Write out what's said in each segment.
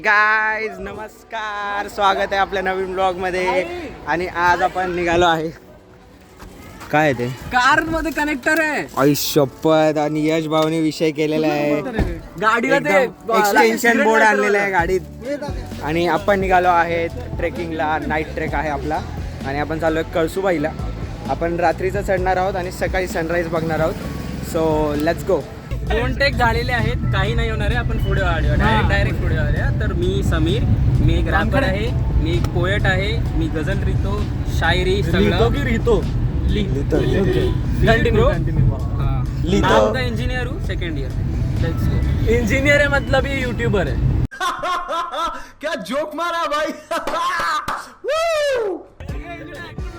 Guys नमस्कार, स्वागत आहे आपल्या नवीन ब्लॉग मध्ये. आणि आज आपण निघालो आहे, काय ते कार मध्ये कनेक्टर आहे. शपथ. आणि यश भाऊने विषय केलेला आहे, गाडीला ते एक्सटेन्शन बोर्ड आणलेला आहे गाडीत. आणि आपण निघालो आहे ट्रेकिंगला. नाईट ट्रेक आहे आपला आणि आपण चाललो आहे कळसुबाईला. आपण रात्रीचं चढणार आहोत आणि सकाळी सनराईज बघणार आहोत. So let's go. 2 टेक झालेले आहेत, काही नाही होणार आहे. आपण पुढे डायरेक्ट पुढे आले. तर मी समीर, मी एक रॅपर आहे, मी एक पोएट आहे, मी गझल लिहितो, शायरी लिहितो इंजिनियर हूँ, सेकंड ईयर. इंजिनियर है मतलब ये यूट्यूबर है. क्या जोक मारा भाई.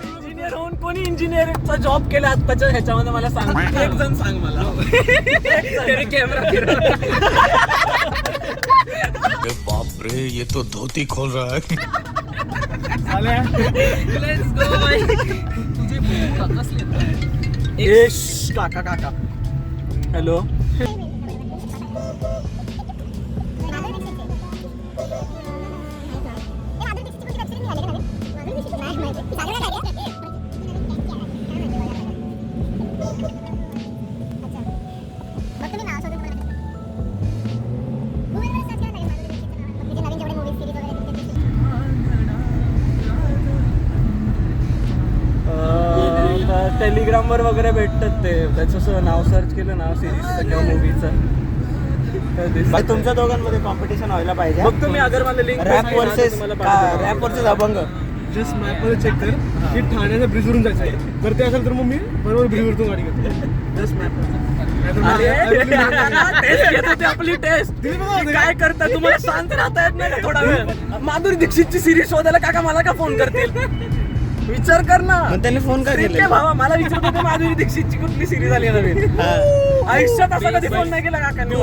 इंजिनियर होऊन कोणी इंजिनिअरचा जॉब केला आत्ताच्या ह्याच्यामध्ये मला सांग. एक जण सांग मला. कॅमेरा फिरव. बाप रे, ये तो धोती खोल रहा है. लेट्स गो भाई. तुझे कसले काका हॅलो. टेलिग्राम वर वगैरे भेटतात ते. त्याचं नाव सर्च केलं ना सिरीजचं किंवा मूवीचं. तुमच्या दोघांमध्ये कॉम्पिटिशन व्हायला पाहिजे. बघ तुम्ही अगर मला लिंक रॅप वर्सेस अभंग. जस्ट मॅपवर चेक कर की ठाण्याच्या ब्रिजवरून जायचं आहे. जर ते असेल तर मग मी बरोबर ब्रिजवरून गाडी करतो. जस्ट टेस्ट घेत होते आपली टेस्ट. काय करता, तुम्हाला शांत राहता येत नाही का थोडा वेळ? माधुरी दीक्षितची सिरीज शोधायला काका मला का फोन करतील? विचार कर ना. त्यांनी फोन का केला भावा? मला विचारत होते माधुरी दीक्षितची कुठली सिरीज आली नवीन. आयुष्यात असा कधी फोन नाही केला काकांनी.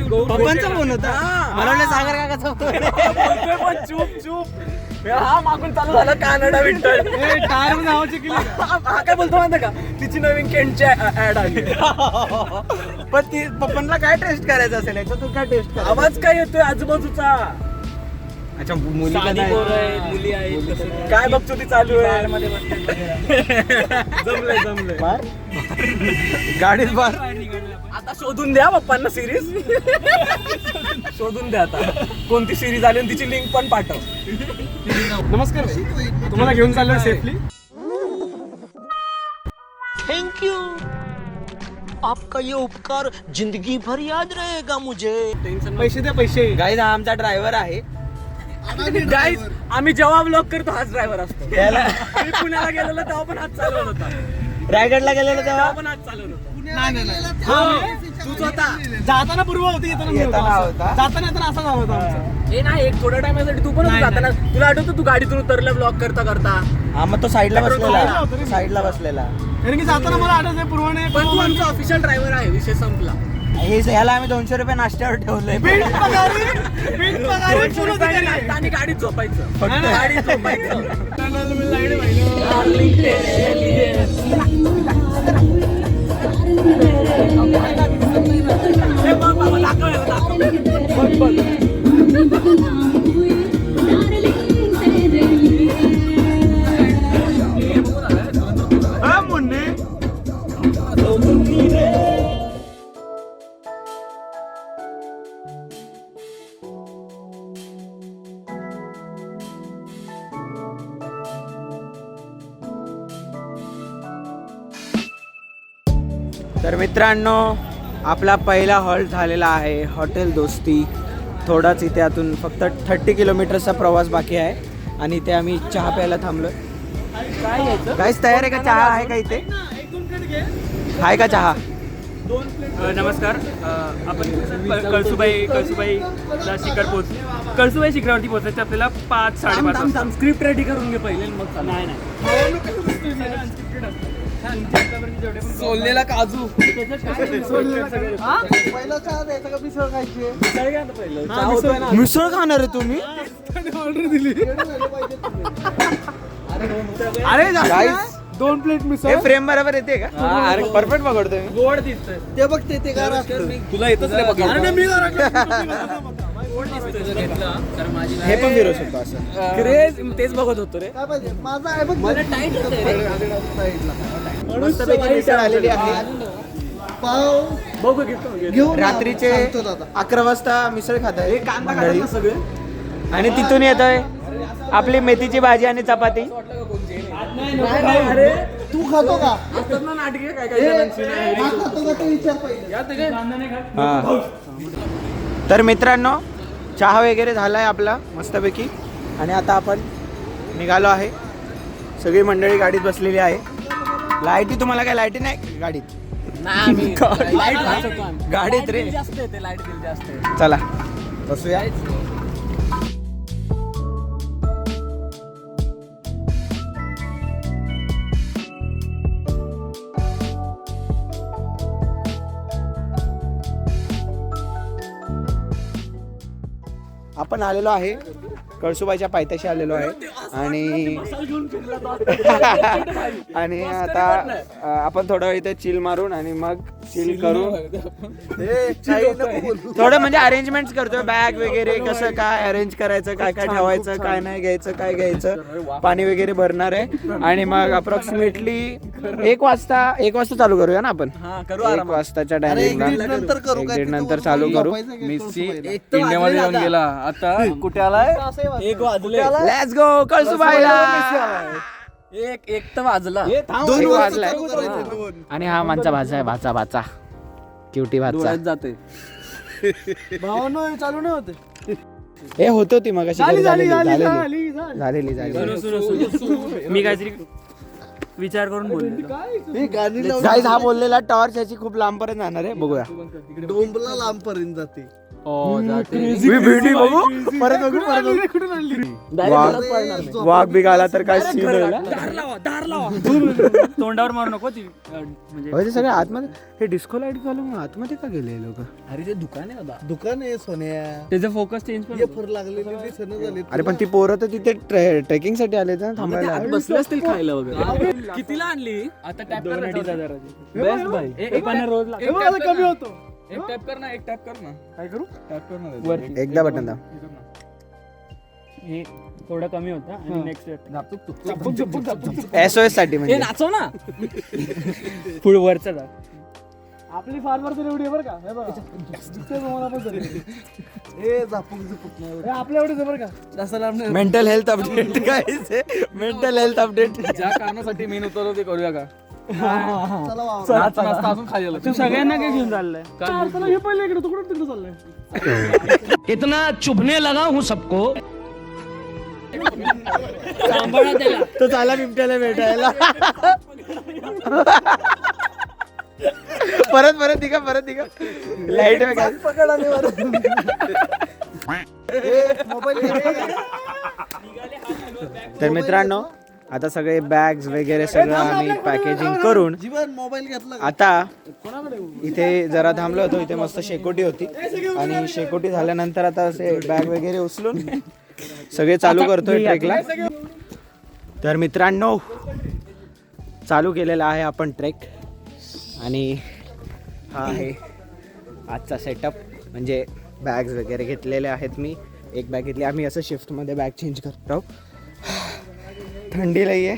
पप्पांचा फोन होता. मला वाटलं सागर काकाचा फोन. पण चूप चूप. हा मागून चालू झालं कानडा विंटर. टायर नावाची केली. हा काय बोलतो माहिती का, तिची नवीन केंटची ऍड आली. पण ती पप्पांना काय टेस्ट करायचं असेल याचं, तू काय टेस्ट कर. आवाज काय येतोय आजूबाजूचा? अच्छा, मुली मुली आहेत. काय बघतो ती चालू आहे. जमलंय गाडीत बार. आता शोधून द्या पप्पांना सिरीज. शोधून द्या आता कोणती सिरीज आली आणि तिची लिंक पण पाठव. नमस्कार, तुम्हाला घेऊन चाललोय सेफली. थैंक यू, आपका ये उपकार जिंदगी भर याद रहेगा मुझे. पैसे द्या पैसे. गाईज हा आमचा ड्रायव्हर आहे. गाईज आम्ही जेव्हा व्लॉग करतो हाच ड्रायव्हर असतो. मी पुण्याला गेलेलो तेव्हा पण हाच चालवत होता. रायगडला गेलेलो तेव्हा पण हाच चालवत होता. तूच होता. जाताना पूर्व होती, येताना होता. जाताना असा नाव होता आमचा. हे नाही, एक थोड्या टायमासाठी तू पण जाताना तुला आठवतं तू गाडीतून उतरलं ब्लॉग करता. हा मग तो साईडला बसलेला. कारण की जाताना मला आठवत नाही पूर्वाने. पण तू आमचा ऑफिशियल ड्रायव्हर आहे, विषय संपला. ह्याला आम्ही 200 रुपये नाश्त्यावर ठेवलंय. आणि गाडीत झोपायचं. गाडीत झोपायचं. तर मित्रांनो, आपला पहिला हॉल्ट झालेला आहे हॉटेल दोस्ती. थोडाच इथे आतून फक्त 30 किलोमीटरचा प्रवास बाकी आहे आणि इथे आम्ही चहा प्यायला थांबलोय. काहीच तयार आहे का? चहा आहे का इथे? आहे का चहा? नमस्कार. आपण कळसुबाई शिखरावरती पोहोचायचं. आपल्याला 5-5:30 स्क्रिप्ट रेडी करून घे पहिले, मग नाही. सोललेला काजू. मिसळ खाणार आहे तुम्ही? ऑर्डर दिली. अरे गाईस, 2 प्लेट मिसळ. हे फ्रेम बरोबर येते का? अरे परफेक्ट पकडतोय मी. गोड दिसतंय ते बघ ते गार असतं. तुला येतच नाही. अरे मी घेतलं तर माझी हे पण फिरू शकतो असं. क्रेज तेच बघत होतो रे. मला टाईट होतंय रे. मस्तपैकी मिसळ आलेली आहे. बघू घेतो रात्रीचे 11 वाजता मिसळ खात आहे मंडळी. आणि तिथून येत आहे आपली मेथीची भाजी आणि चपाती. तू खातो का हा. तर मित्रांनो चहा वगैरे झालाय आपला मस्तपैकी आणि आता आपण निघालो आहे. सगळी मंडळी गाडीत बसलेली आहे. लाईटी तुम्हाला काय लाईटी नाही गाडीत गाडीत रे. जास्त येते लाईट बिल जास्त आहे. चला बसूया. आपण आलेलो आहे कळसुबाईच्या पायथ्याशी आलेलो आहे आणि आणि आता आपण थोडं इथे चिल मारून आणि मग चिल करून थोडं म्हणजे अरेंजमेंट करतोय. बॅग वगैरे कसं काय अरेंज करायचं, काय काय ठेवायचं, काय नाही घ्यायचं, काय घ्यायचं, पाणी वगैरे भरणार आहे आणि मग अप्रॉक्सिमेटली 1 वाजता चालू करूया ना आपण. 1 वाजताच्या टायमिंगला 1:30 नंतर चालू करू. इंडियामध्ये येऊन गेला आता कुठे आलाय. 1 वाजले. लेट्स गो कळसुबाईला. एक तर वाजला. 2 वाजलाय आणि हा माझा भाचा आहे. भाचा क्युटी भाचा जाते. भावानं चालू नाही होते. हे होत होती मग झाली. झालेली. मी काहीतरी विचार करून बोलले. गाईज हा बोललेला टॉर्च याची खूप लांब पर्यंत जाणार आहे. बघूया डोंबला लांब पर्यंत जाते. परत बघू. वाघ बिघाला तर काय सीन होईल. तोंडावर मारू नको ती म्हणजे. ते सगळे आतमध्ये हे डिस्को लाईट घालून आतमध्ये का गेले लोक. अरे ते दुकान आहे दादा. दुकान आहे सोन्या. त्याचं फोकस चेंज पण फर लागलेली सण झाले. अरे पण ती पोरं तर तिथे ट्रेकिंग साठी आले ना थांबायला. बसले असतील खायला वगैरे. कितीला आणली आता? टॅप कर. बेस्ट भाई. एक रोज कमी होतो. एक टॅप कर ना. काय करू? टॅप कर ना. एकदा बटन दाब. हे थोडं कमी होतं आणि नेक्स्ट SOS साठी म्हणजे नाचव ना. पुढ वरचा जा. आपली फार्मर तर एवढी आहे बरं का. हे बघा. हे झापूक नाही. आपल्या एवढीच आहे बरं का. जास्त लांब नाही. मेंटल हेल्थ अपडेट काय मेंटल हेल्थ अपडेट. ज्या कारणासाठी मेन उतरलो ते करूया का. चला अजून खाली तू सगळ्यांना काय घेऊन चाललंय. हे पहिले इकडे तुकडं तिकडे चाललंय. इतना चुभने लगा हूँ सबको. तो चाला बिबट्याला भेटायला. परत दिगा लाईट तर मित्रांनो आता सगळे बॅग्स वगैरे सगळं आम्ही पॅकेजिंग करून मोबाईल घेतला. आता इथे जरा थांबलो होतो. इथे मस्त शेकोटी होती आणि शेकोटी झाल्यानंतर आता असे बॅग वगैरे उचलून सगळे चालू करतोय ट्रेकला. तर मित्रांनो चालू केलेला आहे आपण ट्रेक आणि हा आहे आजचा सेटअप. म्हणजे बॅग्स वगैरे घेतलेले आहेत. मी एक बॅग घेतली. आम्ही असं शिफ्टमध्ये बॅग चेंज करत आहोत. थंडी लई आहे.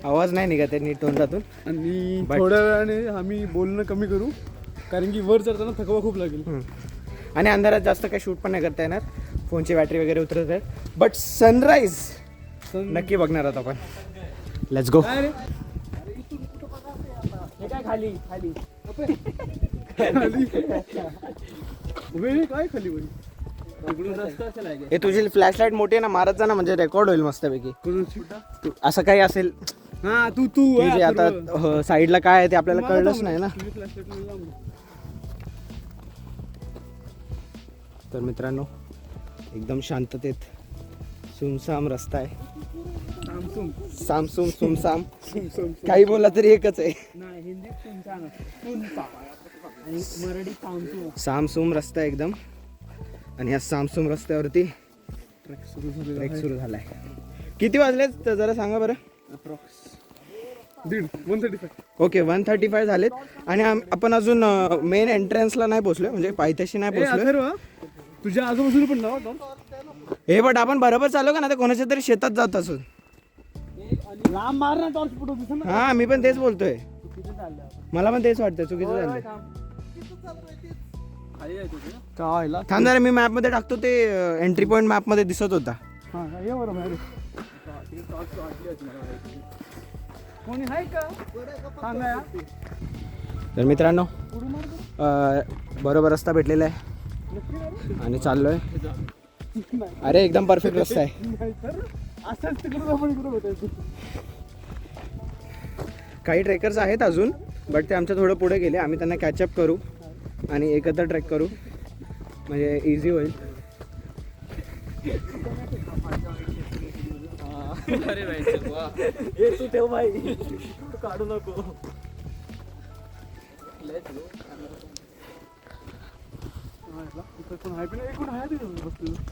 आवाज नाही निघत आहे नीट तोंडातून. आणि थोड्या वेळाने आम्ही बोलणं कमी करू कारण की वर चढताना थकवा खूप लागेल. आणि अंधारात जास्त काही शूट पण नाही करता येणार. फोनची बॅटरी वगैरे उतरत आहे. बट सनराईज नक्की बघणार आहोत आपण. Let's go. काय खाली काय खाली बाई. हे तुझी फ्लॅशलाईट मोठी आहे ना. मारत जा ना म्हणजे रेकॉर्ड होईल मस्तपैकी. असं काही असेल हा तू की जे आता साईडला काय आहे ते आपल्याला कळलंच नाही ना. तर मित्रांनो एकदम शांततेत सुमसाम रस्ता आहे. सामसूम सुमसाम काही बोला तरी एकच आहे. सामसूम रस्ता एकदम. आणि या सामसूम रस्त्यावरती ट्रेक सुरू झालाय. किती वाजलेत तर जरा सांगा बरं. 135. ओके 135 झालेत आणि आपण अजून मेन एंट्रन्सला नाही पोहोचलोय. म्हणजे पायथ्याशी नाही पोहोचलोय. तुझ्या आजूबाजूला पण लावा टॉर्च. हे बट आपण बरोबर चालू का ना, तर कोणाच्या तरी शेतात जात असून. लांब मार ना टॉर्च फोटो दिसत ना. हा मी पण तेच बोलतोय, मला पण तेच वाटतं चुकीचं झालं. काय ला थांब जरा, मी मॅप मध्ये टाकतो, ते एंट्री पॉइंट मॅप मध्ये दिसत होता. हा ये बरोबर. कोणी आहे का सांगा या. तर मित्रांनो बरोबर रस्ता भेटलेला आहे आणि चाललोय. अरे एकदम परफेक्ट रस्ता आहे. असंच तिकडे आपण इकडे भेटायचं. काही ट्रेकर्स आहेत अजून, बट ते आमच्या थोडं पुढे गेले. आम्ही त्यांना कॅचअप करू आणि एकत्र ट्रेक करू, म्हणजे इझी होईल. अरे भाई वा. हे तू ठेव भाई, तू काढू नको.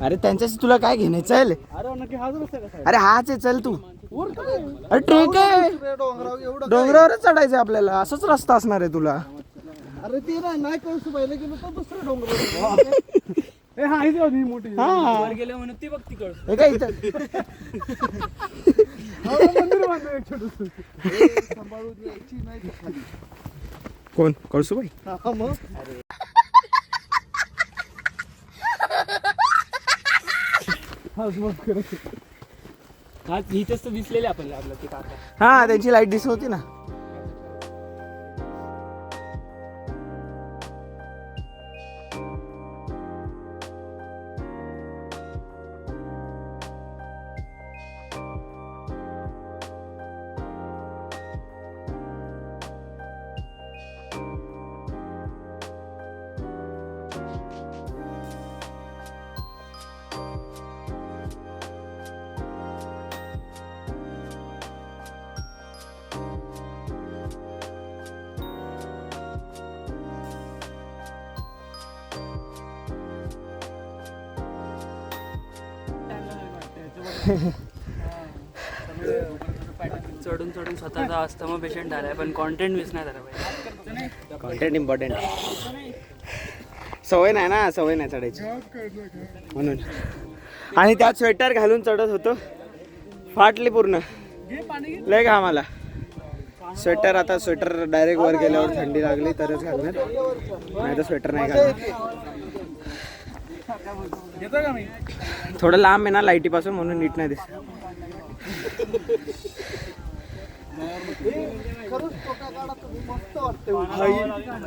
अरे त्यांच्याशी तुला काय घेणे, चल. अरे नक्की हाच रस्ता कसा अरे हाच आहे, चल तू. आहे? अरे ट्रेक आहे, डोंगरावरच चढायचं आपल्याला. असंच रस्ता असणार आहे तुला. अरे ते नाही कळसू पाहिलं गेलो तर दुसरं डोंगर. ए हा इथे होती मोठी. हा वर गेल्या म्हणून ती बघती कळ. हे काय इथं मंदिर बांधलं एक छोटंसं. सांभाळून यायची नाही ती खाली. कोण, कळसूबाई? हा मग हा इथेच तर दिसलेले आपल्याला आपलं ते काका. हा त्यांची लाईट दिसत होती ना. चढून चढून स्वतःचा अस्थमा पेशंट आलाय, पण कॉन्टेंट मिस नाही झाला पाहिजे. Content important. सवय नाही ना, सवय नाही चढायची म्हणून. आणि त्यात स्वेटर घालून चढत होतो, फाटली पूर्ण. लय घाम आला. स्वेटर, आता स्वेटर डायरेक्ट वर गेल्यावर थंडी लागली तरच घालणार, नाही तर स्वेटर नाही घालणार. थोडं लांब आहे ना लाईटीपासून, म्हणून नीट नाही दिसत.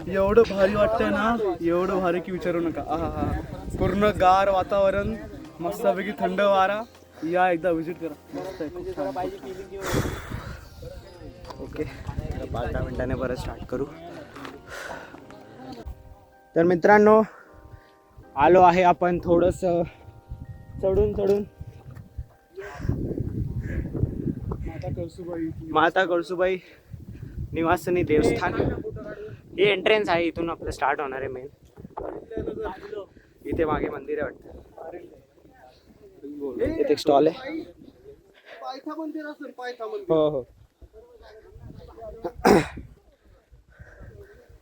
एवढं भारी वाटतंय ना, एवढं भारी की विचारू नका. हा पूर्ण गार वातावरण, मस्तपैकी थंड वारा. या एकदा विजिट करा, मस्त आहे, खूप छान. ओके, 5-10 मिनिटांनी परत स्टार्ट करू. तर मित्रांनो, आलो आहे आपण थोडंसं चढून माता कळसूबाई निवासनी देवस्थान. हे एंट्रन्स आहे, इथून आपलं स्टार्ट होणार आहे मेन. इथे मागे मंदिर आहे वाटतं. इथे एक स्टॉल आहे. हो हो.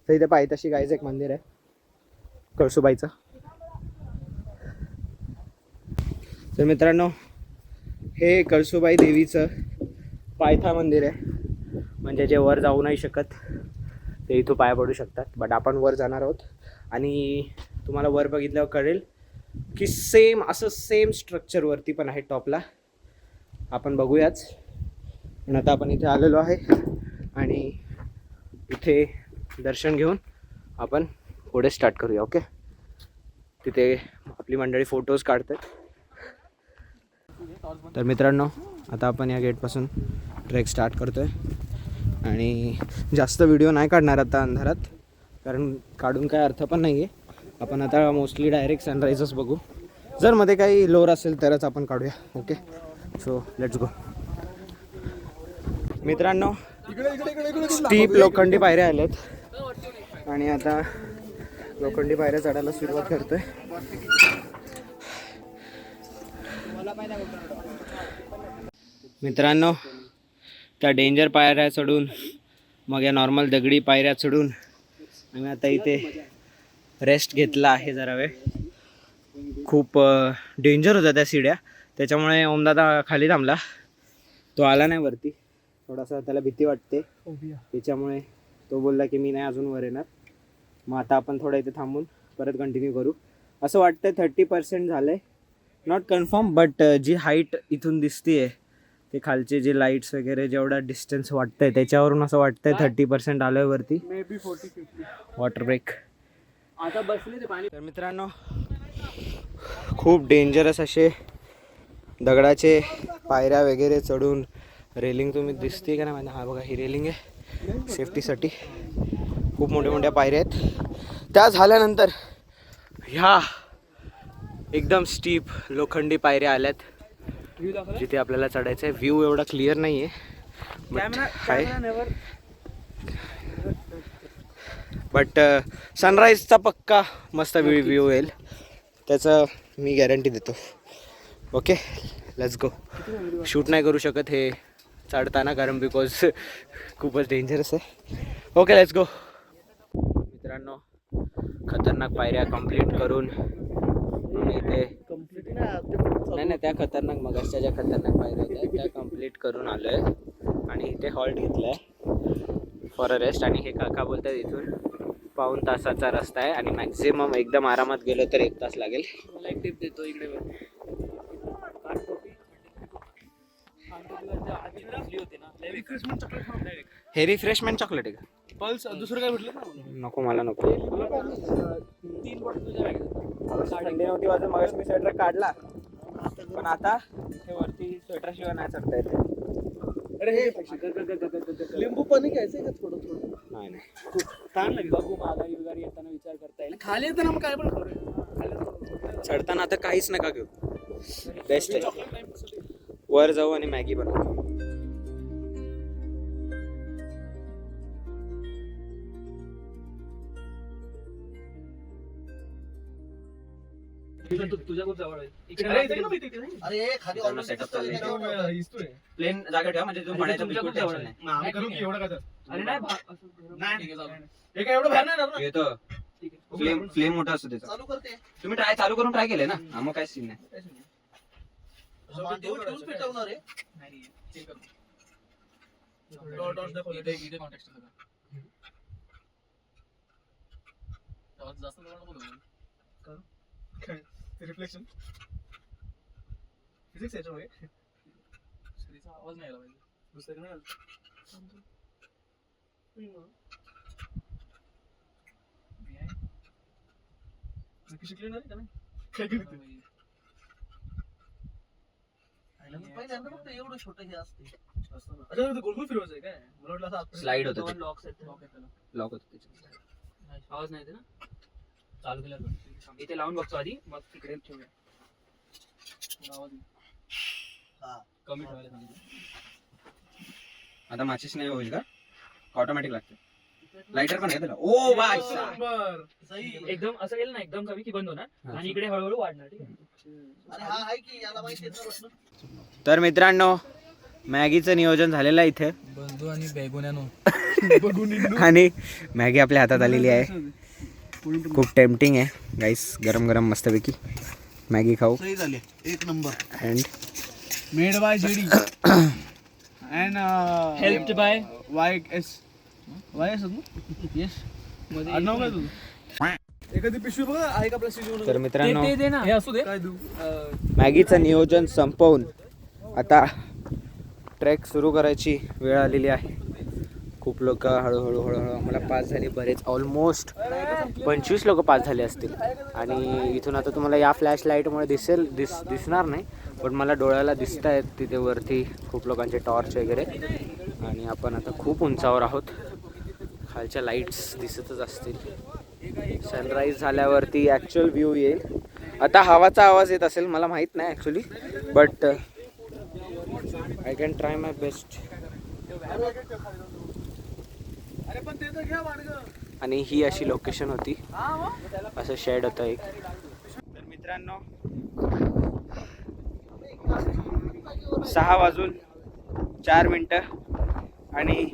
तर इथे पायथ्याशी गायचं एक मंदिर आहे कळसूबाईचं. तर मित्रांनो, हे कळसूबाई देवीचं पायथा मंदिर आहे. म्हणजे जे वर जाऊ नाही शकत ते इथं पाया पडू शकतात. बट आपण वर जाणार आहोत आणि तुम्हाला वर बघितल्यावर कळेल की सेम स्ट्रक्चरवरती पण आहे टॉपला. आपण बघूयाच. पण आता आपण इथे आलेलो आहे आणि इथे दर्शन घेऊन आपण पुढे स्टार्ट करूया. ओके, तिथे आपली मंडळी फोटोज काढतात. तर मित्रांनो, आता आपण या गेटपासून ट्रेक स्टार्ट करतो आहे आणि जास्त व्हिडिओ नाही काढणार आता अंधारात, कारण काढून काय अर्थ पण नाही आहे. आपण आता मोस्टली डायरेक्ट सनरायझच बघू. जर मध्ये काही लोअर असेल तरच आपण काढूया. Okay, so let's go. मित्रांनो, स्टीप लोखंडी पायऱ्या आल्यात आणि आता लोखंडी पायऱ्या चढायला सुरुवात करतोय. मित्रांनो, त्या डेंजर पायऱ्या चढून मग या नॉर्मल दगडी पायऱ्या चढून आम्ही आता इथे रेस्ट घेतला आहे जरा वेळ. खूप डेंजर होत्या त्या शिड्या, त्याच्यामुळे ओमदादा खाली थांबला. तो आला नाही वरती, थोडासा त्याला भीती वाटते, त्याच्यामुळे तो बोलला की मी नाही अजून वर येणार. मग आता आपण थोडं इथे थांबून परत कंटिन्यू करू. असं वाटतं 30% झालं आहे, नॉट कन्फर्म, बट जी हाईट इथून दिसते आहे ते खालचे जे लाईट्स वगैरे जेवढा डिस्टन्स वाटतंय त्याच्यावरून असं वाटतंय 30% आलं आहे वरती. Maybe 40-50. Water break. आता बसले ते पाणी. तर मित्रांनो, खूप डेंजरस असे दगडाचे पायऱ्या वगैरे चढून रेलिंग तुम्ही दिसते का नाही, हा बघा ही रेलिंग आहे सेफ्टीसाठी. खूप मोठ्या मोठ्या पायऱ्या आहेत. त्या झाल्यानंतर ह्या एकदम स्टीप लोखंडी पायऱ्या आल्यात जिथे आपल्याला चढायचं आहे. व्ह्यू एवढा क्लिअर नाही आहे, बट सनराईजचा पक्का मस्त व्ह्यू येईल, त्याचं मी गॅरंटी देतो. Okay, let's go. शूट नाही करू शकत हे चढताना कारण बिकॉज खूपच डेंजरस आहे. Okay, let's go. मित्रांनो, खतरनाक पायऱ्या कंप्लीट करून आम्ही इथे नाही त्या खतरनाक मगाशच्या ज्या खतरनाक पायऱ्या होत्या त्या कंप्लीट करून आलो आहे आणि इथे हॉल्ट घेतला आहे फॉर अ रेस्ट. आणि हे काका बोलतात इथून 1.5 तासाचा रस्ता आहे आणि मॅक्झिमम एकदम आरामात गेलो तर 1 तास लागेल. मला एक टिप देतो इकडे. हे रिफ्रेशमेंट चॉकलेट आहे का? पल्स दुसरं काय भेटलं ना? नको, मला नको. 3 बॉटल तुझ्या बॅगेत. थंडी नव्हती वाजून मग मी स्वेटर काढला, पण आता हे वरती स्वेटर शिवाय नाही चढता येते. अरे हे लिंबू पाणी घ्यायचंय का थोडं थोडं? नाही नाही, खूप छान लागेल. बघू माघारी वगैरे येताना विचार करता येईल. खाली येताना मग काय पण करूया. चढताना आता काहीच नका घेऊ, बेस्ट आहे. वर जाऊ आणि मॅगी बनवू. तुझ्या खूप जवळ आहे. अरे खाली सेटअप चाललंय. ऑलरेडी प्लेन जागा ठेवा म्हणजे तुम्ही पाण्याच्या बिलकुल जवळ नाही. आम्ही करू की एवढं काय? अरे नाही हे काय एवढं बाहेर नाही ना? येतो. फ्लेम मोठा असतो त्याचा. चालू करते. तुम्ही चालू करून ट्राय केले ना, हा मग काय सीन नाही. मांडीवर ठेवून पेटवणार आहे. रिफ्लेक्शन फिजिक्स याच्यामध्ये आवाज नाही आला पाहिजे. दुसरं नाही शिकले नाही का नाही पहिल्यांदा फक्त एवढं छोटं हे असते. अच्छा, गोल फिरवायचं आहे काय? मला वाटलं असं स्लाइड होतं ते. लॉक्स आहेत. लॉक होतं त्याच्यात. आवाज नाही येते ना चालू केल्यावर. इथे लावून बघतो आधी, मग तिकडे ठेवूया. आवाज हा. कमी ठेवायला सांगितलं. आता माचीस नाही होईल का? ऑटोमॅटिक लागते. लाइटर पण आहे त्याला. ओ बाय. सही. एकदम असं केलं ना, एकदम कमी की बंद होणार आणि इकडे हळूहळू वाढणार. ठीक आहे. अरे हा आहे की याला माहिती आहे ना प्रश्न. तर मित्रांनो, मॅगीचं नियोजन झालेलं आहे इथे बंधू आणि बेगुन्यानो आणि मॅगी आपल्या हातात आलेली आहे. खूप टेम्पटिंग आहे गाईस, गरम गरम मस्तपैकी मॅगी खाऊ. सही झाले. एक नंबर. And made by JD and helped by YS yes. नाव काय तुझं? एखादी पिशवी बघा आहे का प्लास्टिक? तर मित्रांनो, दे ना. हे असू दे. काय देऊ? मॅगीचं नियोजन संपवून आता ट्रेक सुरू करायची वेळ आलेली आहे. खूप लोक हळूहळू आम्हाला पास झाली, बरेच ऑलमोस्ट 25 लोक पास झाले असतील. आणि इथून आता तुम्हाला या फ्लॅश लाईटमुळे दिसणार नाही, पण मला डोळ्याला दिसत आहेत तिथे वरती खूप लोकांचे टॉर्च वगैरे. आणि आपण आता खूप उंचावर आहोत, खालच्या लाईट्स दिसतच असतील. सनराईज झाल्यावरती ॲक्च्युअल व्ह्यू येईल. आता हवाचा आवाज येत असेल, मला माहीत नाही actually, but I can try my best. आणि ही अशी लोकेशन होती, असं शेड होतं एक. तर मित्रांनो, 6:04 आणि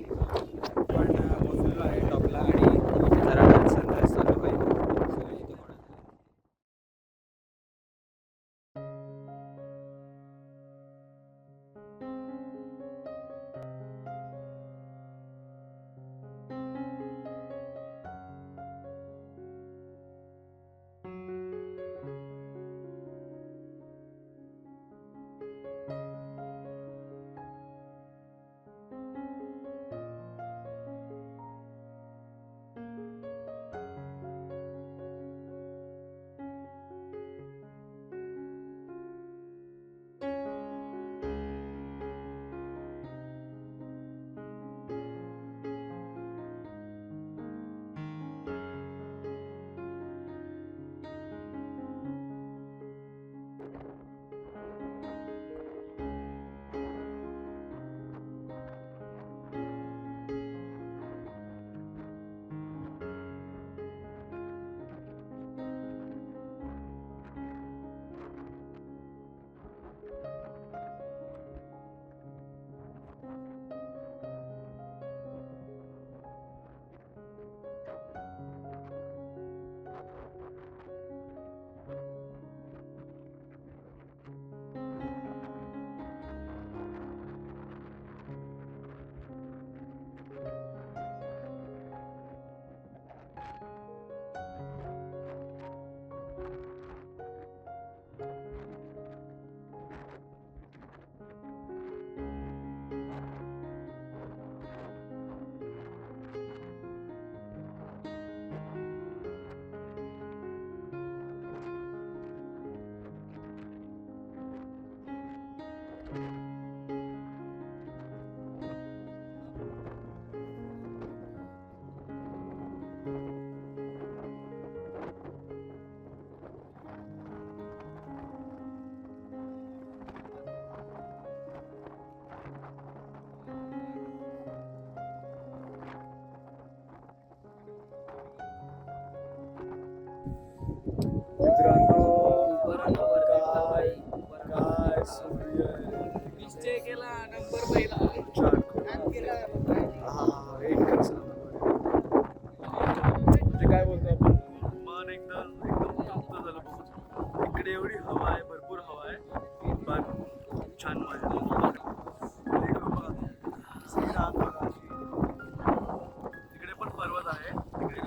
निश्चय केला नंबर पहिला. म्हणजे काय बोलतो आपण मन एकदम शांत झालं बघून. इकडे एवढी हवा आहे, भरपूर हवा आहे, पण खूप छान मजा. तिकडे पण पर्वत आहे, तिकडे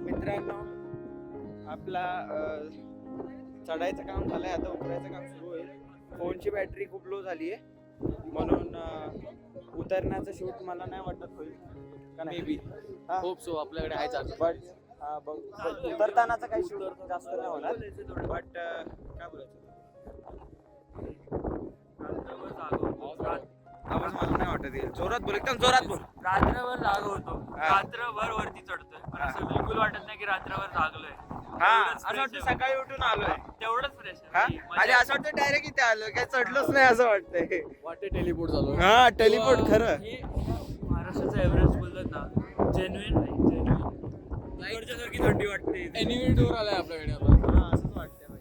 मित्रांनो आपला चढायचं काम झालंय, आता उतरायचं काम सुरू होईल. फोनची बॅटरी खूप लो झाली आहे, म्हणून उतरण्याचं शूट मला नाही वाटत होईल का नाही. Maybe. हा. होप सो आपल्याकडे आहे चार्ज. बट उतरतानाचं काही शूट जास्त नाही होणार. बट काय बोलायचं, आवाज मला नाही वाटत येईल. जोरात बोल, एकदम जोरात बोल. रात्रभर जाग होतो, हा. रात्रभर वरती चढतोय, पण असं बिलकुल वाटत नाही की रात्रभर जागलोय. हा, तेवढंच असं fresh वाटतं आहे. सकाळी उठून आलोय. तेवढंच फ्रेश हा, आणि असं वाटतं डायरेक्ट इथे आलोय, काय चढलोच नाही असं वाटतंय. वाटे टेलिपोर्ट झालो. हा, टेलिपोर्ट खरं. हे महाराष्ट्राचं एव्हरेस्ट बोलतात ना, जेन्युइन आहे, जेन्युइन. इकडच्यासारखी थंडी वाटते. एनिवे टूर आलाय आपल्याकडे आता. हा, असंच वाटतंय भाई.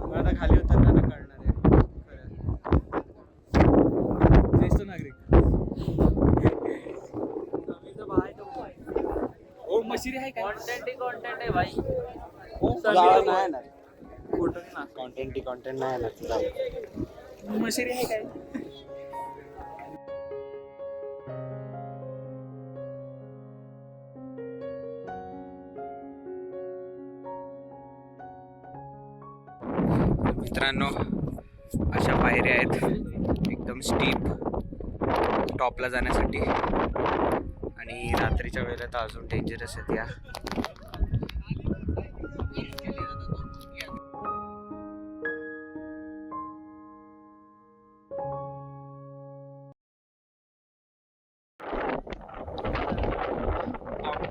मग आता खाली उतरताना कळणार आहे खरं. ज्येष्ठ नागरिक. ओ मशिरी आहे काय? कॉन्टेंट आहे भाई. नाही येणार. कॉन्टेंट नाही येणार तुला. मशिरी आहे काय? मित्रांनो अशा पायऱ्या आहेत एकदम स्टीप टॉपला जाण्यासाठी, आणि रात्रीच्या वेळेला तर अजून डेंजरस आहेत या.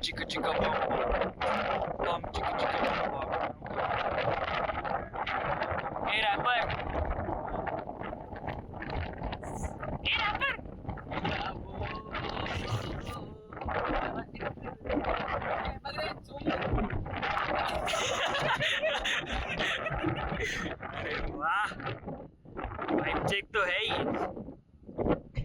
चिक चिक